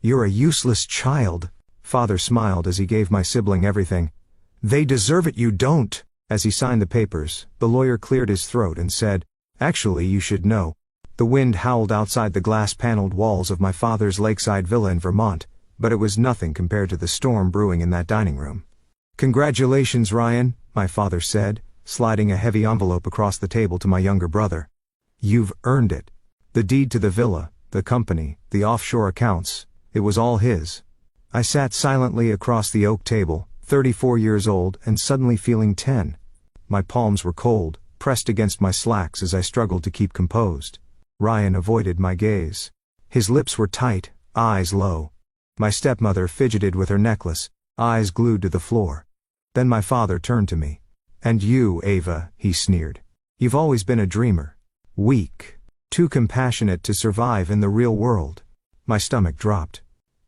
"You're a useless child." Father smiled as he gave my sibling everything. "They deserve it, you don't." As he signed the papers, the lawyer cleared his throat and said, "Actually, you should know." The wind howled outside the glass-paneled walls of my father's lakeside villa in Vermont, but it was nothing compared to the storm brewing in that dining room. "Congratulations, Ryan," my father said, sliding a heavy envelope across the table to my younger brother. "You've earned it. The deed to the villa, the company, the offshore accounts, it was all his." I sat silently across the oak table, 34 years old and suddenly feeling 10. My palms were cold, pressed against my slacks as I struggled to keep composed. Ryan avoided my gaze. His lips were tight, eyes low. My stepmother fidgeted with her necklace, eyes glued to the floor. Then my father turned to me. "And you, Ava," he sneered. "You've always been a dreamer. Weak. Too compassionate to survive in the real world." My stomach dropped.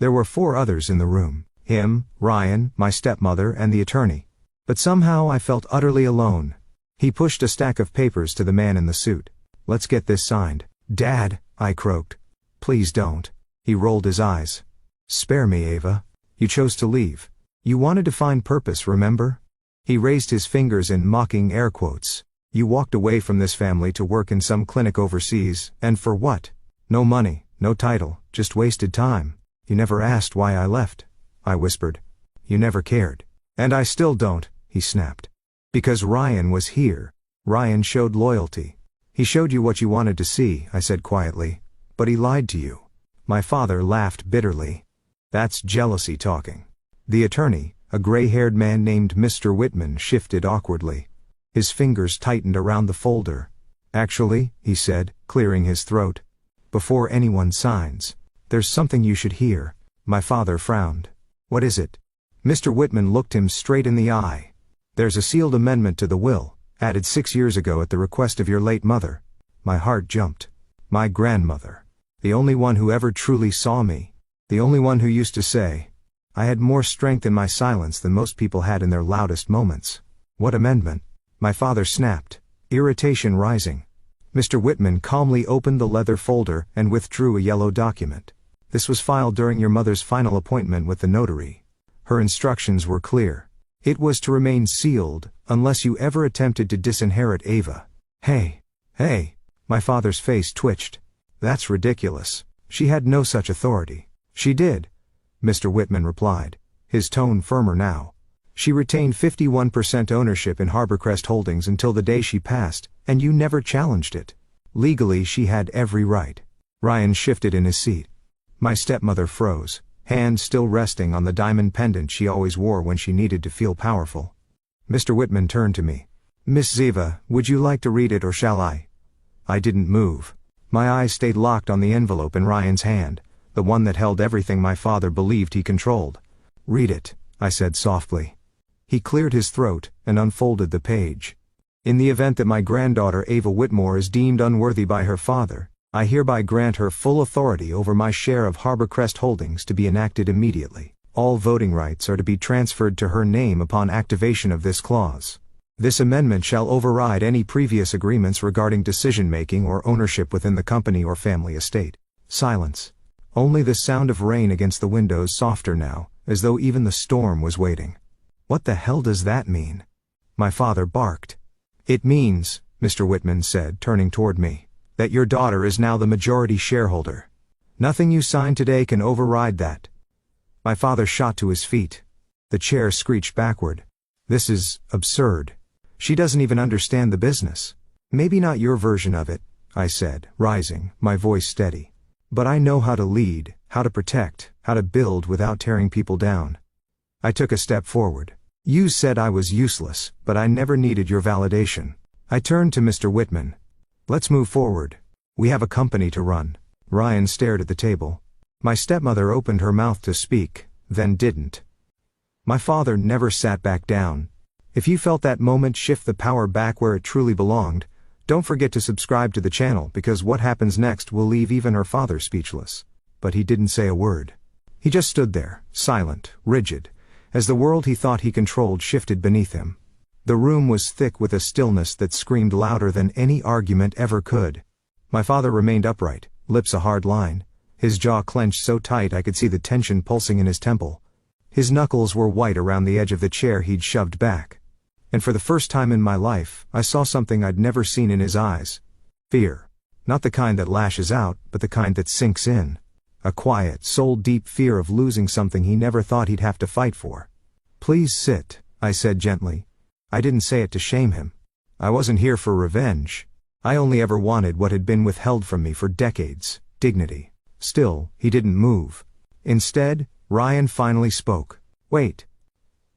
There were 4 others in the room. Him, Ryan, my stepmother, and the attorney. But somehow I felt utterly alone. He pushed a stack of papers to the man in the suit. "Let's get this signed." "Dad," I croaked. "Please don't." He rolled his eyes. "Spare me, Ava. You chose to leave. You wanted to find purpose, remember?" He raised his fingers in mocking air quotes. "You walked away from this family to work in some clinic overseas, and for what? No money, no title, just wasted time. You never asked why I left," I whispered. "You never cared. And I still don't," he snapped. "Because Ryan was here. Ryan showed loyalty. He showed you what you wanted to see," I said quietly. "But he lied to you." My father laughed bitterly. "That's jealousy talking." The attorney, a gray-haired man named Mr. Whitman, shifted awkwardly. His fingers tightened around the folder. "Actually," he said, clearing his throat, "before anyone signs, there's something you should hear." My father frowned. "What is it?" Mr. Whitman looked him straight in the eye. "There's a sealed amendment to the will, added 6 years ago at the request of your late mother." My heart jumped. My grandmother. The only one who ever truly saw me. The only one who used to say. I had more strength in my silence than most people had in their loudest moments. "What amendment?" My father snapped, irritation rising. Mr. Whitman calmly opened the leather folder and withdrew a yellow document. "This was filed during your mother's final appointment with the notary. Her instructions were clear. It was to remain sealed, unless you ever attempted to disinherit Ava." Hey. My father's face twitched. "That's ridiculous. She had no such authority." "She did," Mr. Whitman replied, his tone firmer now. "She retained 51% ownership in Harborcrest Holdings until the day she passed, and you never challenged it. Legally she had every right." Ryan shifted in his seat. My stepmother froze, hand still resting on the diamond pendant she always wore when she needed to feel powerful. Mr. Whitman turned to me. "Miss Ziva, would you like to read it or shall I?" I didn't move. My eyes stayed locked on the envelope in Ryan's hand, the one that held everything my father believed he controlled. "Read it," I said softly. He cleared his throat and unfolded the page. "In the event that my granddaughter Ava Whitmore is deemed unworthy by her father, I hereby grant her full authority over my share of Harborcrest Holdings to be enacted immediately. All voting rights are to be transferred to her name upon activation of this clause. This amendment shall override any previous agreements regarding decision-making or ownership within the company or family estate." Silence. Only the sound of rain against the windows, softer now, as though even the storm was waiting. "What the hell does that mean?" My father barked. "It means," Mr. Whitman said, turning toward me, "that your daughter is now the majority shareholder. Nothing you sign today can override that." My father shot to his feet. The chair screeched backward. "This is absurd. She doesn't even understand the business." "Maybe not your version of it," I said, rising, my voice steady. "But I know how to lead, how to protect, how to build without tearing people down." I took a step forward. "You said I was useless, but I never needed your validation." I turned to Mr. Whitman. "Let's move forward. We have a company to run." Ryan stared at the table. My stepmother opened her mouth to speak, then didn't. My father never sat back down. If you felt that moment shift the power back where it truly belonged, don't forget to subscribe to the channel because what happens next will leave even her father speechless. But he didn't say a word. He just stood there, silent, rigid, as the world he thought he controlled shifted beneath him. The room was thick with a stillness that screamed louder than any argument ever could. My father remained upright, lips a hard line, His jaw clenched so tight I could see the tension pulsing in his temple. His knuckles were white around the edge of the chair he'd shoved back. And for the first time in my life, I saw something I'd never seen in his eyes. Fear. Not the kind that lashes out, but the kind that sinks in. A quiet, soul-deep fear of losing something he never thought he'd have to fight for. "Please sit," I said gently. I didn't say it to shame him. I wasn't here for revenge. I only ever wanted what had been withheld from me for decades: dignity. Still, he didn't move. Instead, Ryan finally spoke. "Wait.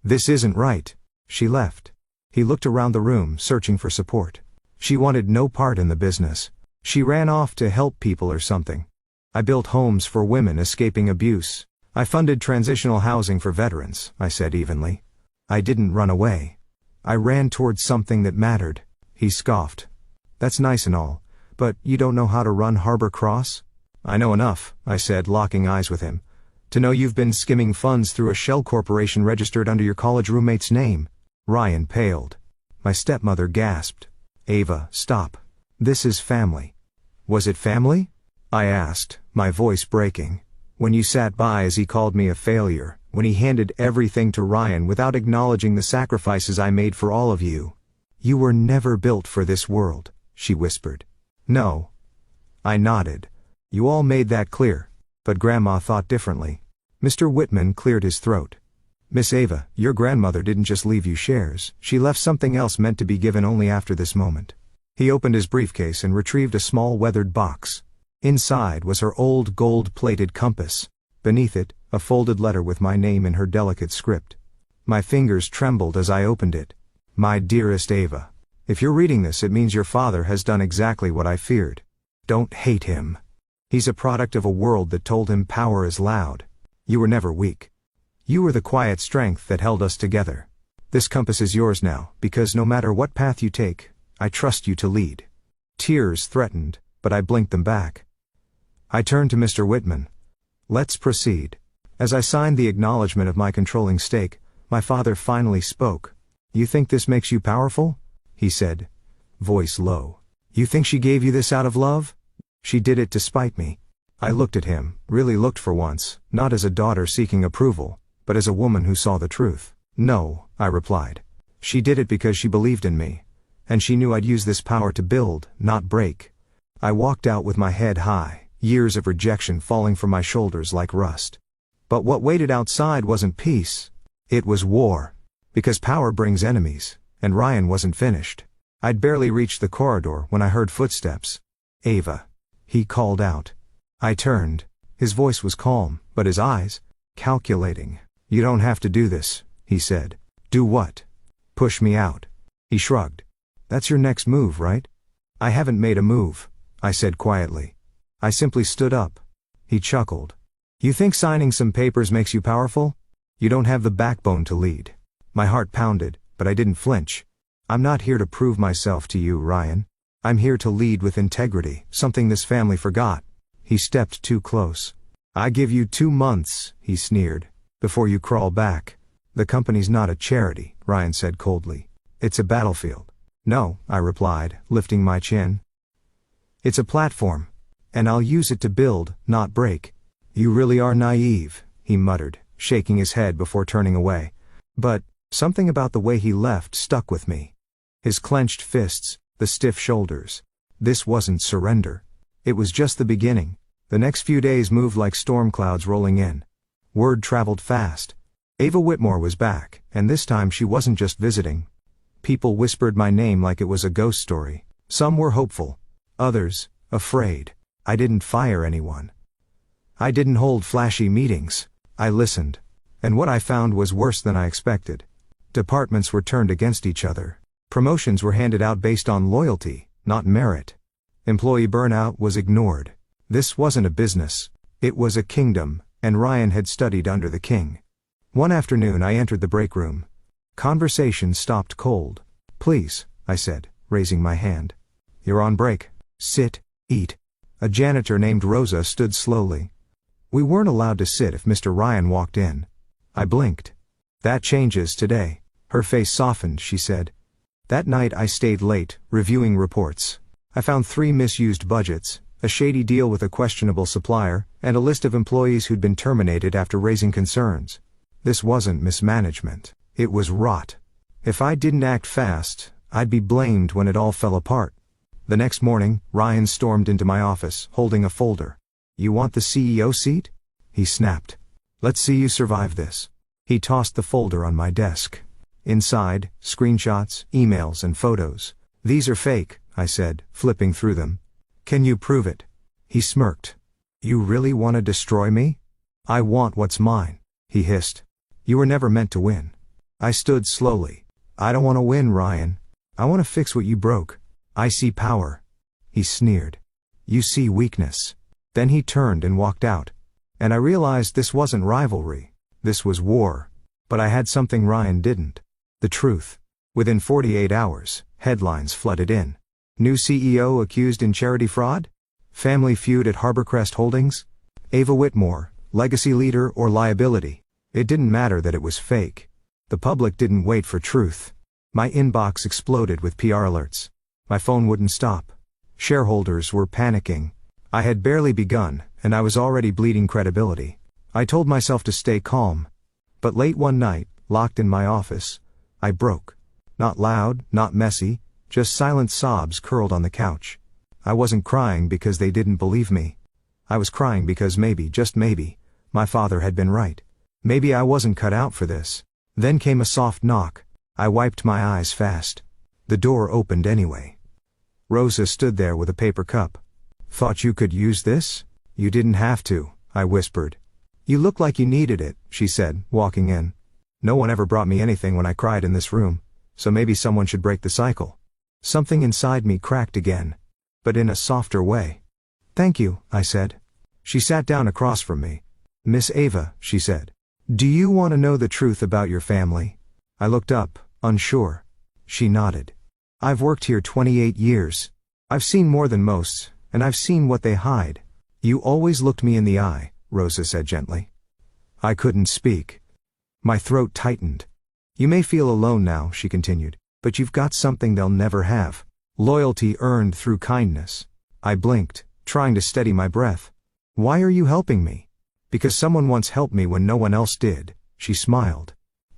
This isn't right." She left. He looked around the room, searching for support. She wanted no part in the business. She ran off to help people or something. "I built homes for women escaping abuse. I funded transitional housing for veterans," I said evenly. "I didn't run away. I ran towards something that mattered." He scoffed. "That's nice and all, but you don't know how to run Harbor Cross?" "I know enough," I said, locking eyes with him, "to know you've been skimming funds through a shell corporation registered under your college roommate's name." Ryan paled. My stepmother gasped. "Ava, stop. This is family." "Was it family?" I asked, my voice breaking. "When you sat by as he called me a failure, when he handed everything to Ryan without acknowledging the sacrifices I made for all of you." "You were never built for this world," she whispered. "No." I nodded. "You all made that clear. But Grandma thought differently." Mr. Whitman cleared his throat. "Miss Ava, your grandmother didn't just leave you shares, she left something else meant to be given only after this moment." He opened his briefcase and retrieved a small weathered box. Inside was her old gold-plated compass. Beneath it, a folded letter with my name in her delicate script. My fingers trembled as I opened it. "My dearest Ava, if you're reading this, it means your father has done exactly what I feared. Don't hate him. He's a product of a world that told him power is loud. You were never weak. You were the quiet strength that held us together. This compass is yours now, because no matter what path you take, I trust you to lead." Tears threatened, but I blinked them back. I turned to Mr. Whitman. "Let's proceed." As I signed the acknowledgement of my controlling stake, my father finally spoke. "You think this makes you powerful?" he said, voice low. "You think she gave you this out of love? She did it to spite me." I looked at him, really looked for once, not as a daughter seeking approval, but as a woman who saw the truth. "No," I replied. "She did it because she believed in me. And she knew I'd use this power to build, not break." I walked out with my head high, years of rejection falling from my shoulders like rust. But what waited outside wasn't peace. It was war. Because power brings enemies, and Ryan wasn't finished. I'd barely reached the corridor when I heard footsteps. "Ava," he called out. I turned. His voice was calm, but his eyes, calculating. "You don't have to do this," he said. "Do what?" "Push me out." He shrugged. "That's your next move, right?" "I haven't made a move," I said quietly. "I simply stood up." He chuckled. "You think signing some papers makes you powerful? You don't have the backbone to lead." My heart pounded, but I didn't flinch. "I'm not here to prove myself to you, Ryan. I'm here to lead with integrity, something this family forgot." He stepped too close. "I give you 2 months," he sneered, "before you crawl back." "The company's not a charity," Ryan said coldly. "It's a battlefield." "No," I replied, lifting my chin. "It's a platform. And I'll use it to build, not break." "You really are naive," he muttered, shaking his head before turning away. But something about the way he left stuck with me. His clenched fists, the stiff shoulders. This wasn't surrender. It was just the beginning. The next few days moved like storm clouds rolling in. Word traveled fast. Ava Whitmore was back, and this time she wasn't just visiting. People whispered my name like it was a ghost story. Some were hopeful. Others, afraid. I didn't fire anyone. I didn't hold flashy meetings. I listened. And what I found was worse than I expected. Departments were turned against each other. Promotions were handed out based on loyalty, not merit. Employee burnout was ignored. This wasn't a business. It was a kingdom, and Ryan had studied under the king. One afternoon I entered the break room. Conversation stopped cold. "Please," I said, raising my hand. "You're on break. Sit, eat." A janitor named Rosa stood slowly. We weren't allowed to sit if Mr. Ryan walked in. I blinked. "That changes today." Her face softened, she said. "That night I stayed late, reviewing reports. I found 3 misused budgets, a shady deal with a questionable supplier, and a list of employees who'd been terminated after raising concerns. This wasn't mismanagement. It was rot. If I didn't act fast, I'd be blamed when it all fell apart. The next morning, Ryan stormed into my office, holding a folder. "You want the CEO seat?" he snapped. "Let's see you survive this." He tossed the folder on my desk. Inside, screenshots, emails, and photos. "These are fake," I said, flipping through them. "Can you prove it?" He smirked. "You really want to destroy me?" "I want what's mine," he hissed. "You were never meant to win." I stood slowly. "I don't want to win, Ryan. I want to fix what you broke. I see power." He sneered. "You see weakness." Then he turned and walked out. And I realized this wasn't rivalry. This was war. But I had something Ryan didn't. The truth. Within 48 hours, headlines flooded in. New CEO accused in charity fraud? Family feud at Harborcrest Holdings? Ava Whitmore, legacy leader or liability? It didn't matter that it was fake. The public didn't wait for truth. My inbox exploded with PR alerts. My phone wouldn't stop. Shareholders were panicking. I had barely begun, and I was already bleeding credibility. I told myself to stay calm. But late one night, locked in my office, I broke. Not loud, not messy, just silent sobs curled on the couch. I wasn't crying because they didn't believe me. I was crying because maybe, just maybe, my father had been right. Maybe I wasn't cut out for this. Then came a soft knock. I wiped my eyes fast. The door opened anyway. Rosa stood there with a paper cup. "Thought you could use this? You didn't have to," I whispered. "You look like you needed it," she said, walking in. "No one ever brought me anything when I cried in this room, so maybe someone should break the cycle." Something inside me cracked again, but in a softer way. "Thank you," I said. She sat down across from me. "Miss Ava," she said, "do you want to know the truth about your family?" I looked up, unsure. She nodded. "I've worked here 28 years. I've seen more than most, and I've seen what they hide." "You always looked me in the eye," Rosa said gently. I couldn't speak. My throat tightened. "You may feel alone now," she continued, "but you've got something they'll never have. Loyalty earned through kindness." I blinked, trying to steady my breath. "Why are you helping me?" "Because someone once helped me when no one else did," she smiled.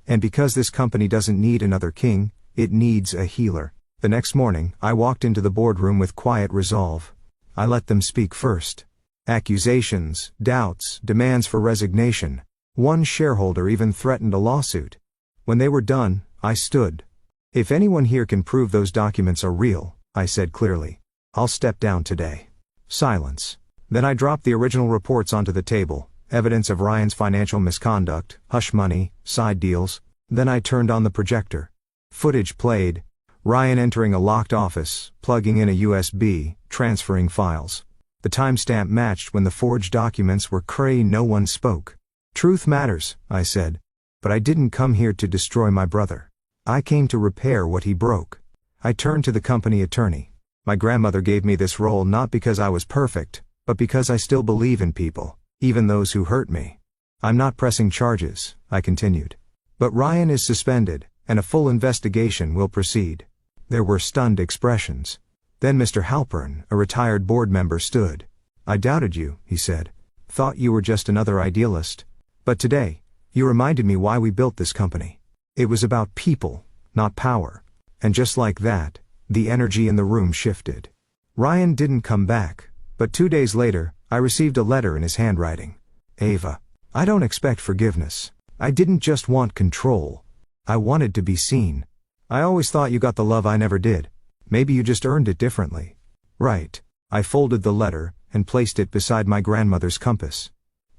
"And because this company doesn't need another king, it needs a healer." The next morning, I walked into the boardroom with quiet resolve. I let them speak first. Accusations, doubts, demands for resignation. One shareholder even threatened a lawsuit. When they were done, I stood. "If anyone here can prove those documents are real," I said clearly, "I'll step down today." Silence. Then I dropped the original reports onto the table, evidence of Ryan's financial misconduct, hush money, side deals. Then I turned on the projector. Footage played. Ryan entering a locked office, plugging in a USB, transferring files. The timestamp matched when the forged documents were No one spoke. "Truth matters," I said. "But I didn't come here to destroy my brother. I came to repair what he broke." I turned to the company attorney. "My grandmother gave me this role not because I was perfect, but because I still believe in people, even those who hurt me. I'm not pressing charges," I continued. "But Ryan is suspended, and a full investigation will proceed." There were stunned expressions. Then Mr. Halpern, a retired board member, stood. "I doubted you," he said. "Thought you were just another idealist. But today, you reminded me why we built this company. It was about people, not power." And just like that, the energy in the room shifted. Ryan didn't come back, but 2 days later, I received a letter in his handwriting. "Ava, I don't expect forgiveness. I didn't just want control. I wanted to be seen. I always thought you got the love I never did. Maybe you just earned it differently." "Right." I folded the letter and placed it beside my grandmother's compass.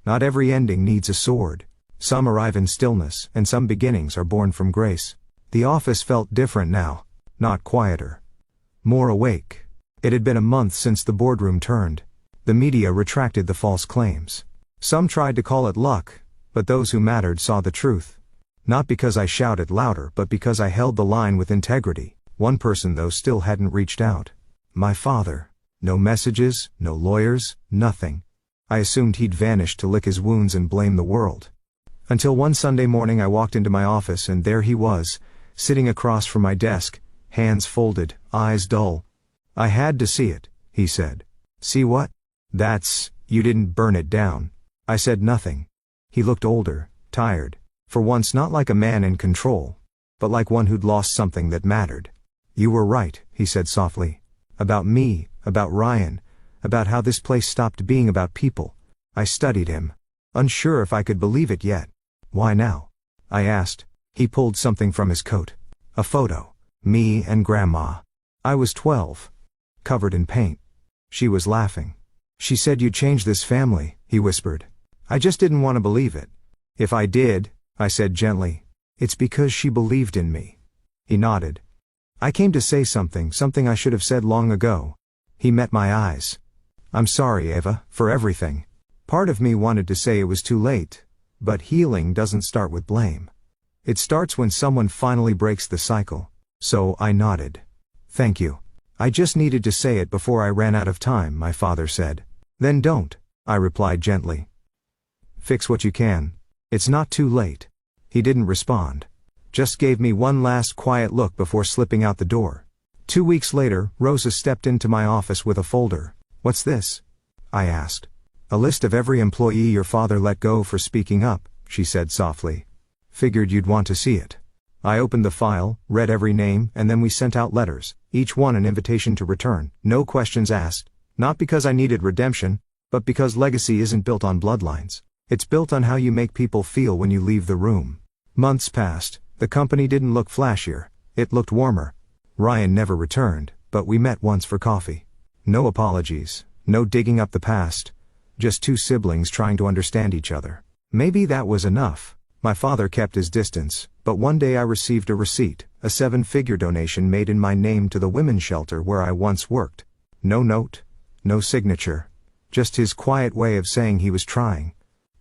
Not every ending needs a sword. Some arrive in stillness, and some beginnings are born from grace. The office felt different now. Not quieter. More awake. It had been a month since the boardroom turned. The media retracted the false claims. Some tried to call it luck, but those who mattered saw the truth. Not because I shouted louder, but because I held the line with integrity. One person, though, still hadn't reached out. My father. No messages, no lawyers, nothing. I assumed he'd vanished to lick his wounds and blame the world. Until one Sunday morning I walked into my office and there he was, sitting across from my desk, hands folded, eyes dull. "I had to see it," he said. See what? You didn't burn it down. I said nothing. He looked older, tired, for once not like a man in control, but like one who'd lost something that mattered. You were right, he said softly. About me, about Ryan, about how this place stopped being about people. I studied him, unsure if I could believe it yet. Why now? I asked. He pulled something from his coat. A photo. Me and Grandma. I was 12. Covered in paint. She was laughing. She said you'd change this family, he whispered. I just didn't want to believe it. If I did, I said gently, it's because she believed in me. He nodded. I came to say something I should have said long ago. He met my eyes. I'm sorry, Ava, for everything. Part of me wanted to say it was too late, but healing doesn't start with blame. It starts when someone finally breaks the cycle. So I nodded. Thank you. I just needed to say it before I ran out of time, my father said. Then don't, I replied gently. Fix what you can. It's not too late. He didn't respond. Just gave me one last quiet look before slipping out the door. 2 weeks later, Rosa stepped into my office with a folder. What's this? I asked. A list of every employee your father let go for speaking up, she said softly. Figured you'd want to see it. I opened the file, read every name, and then we sent out letters, each one an invitation to return, no questions asked, not because I needed redemption, but because legacy isn't built on bloodlines. It's built on how you make people feel when you leave the room. Months passed, the company didn't look flashier, it looked warmer. Ryan never returned, but we met once for coffee. No apologies, no digging up the past, just two siblings trying to understand each other. Maybe that was enough. My father kept his distance, but one day I received a receipt, a 7-figure donation made in my name to the women's shelter where I once worked. No note, no signature, just his quiet way of saying he was trying.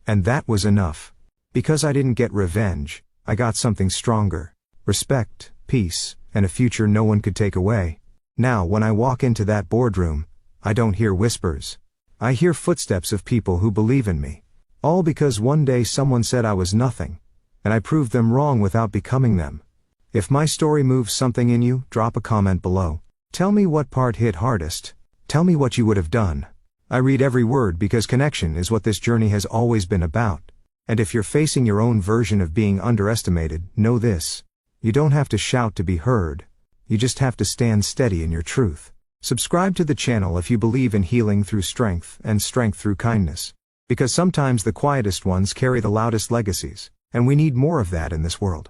And that was enough. Because I didn't get revenge, I got something stronger. Respect, peace, and a future no one could take away. Now when I walk into that boardroom, I don't hear whispers. I hear footsteps of people who believe in me. All because one day someone said I was nothing, and I proved them wrong without becoming them. If my story moves something in you, drop a comment below. Tell me what part hit hardest. Tell me what you would have done. I read every word because connection is what this journey has always been about. And if you're facing your own version of being underestimated, know this. You don't have to shout to be heard. You just have to stand steady in your truth. Subscribe to the channel if you believe in healing through strength and strength through kindness. Because sometimes the quietest ones carry the loudest legacies, and we need more of that in this world.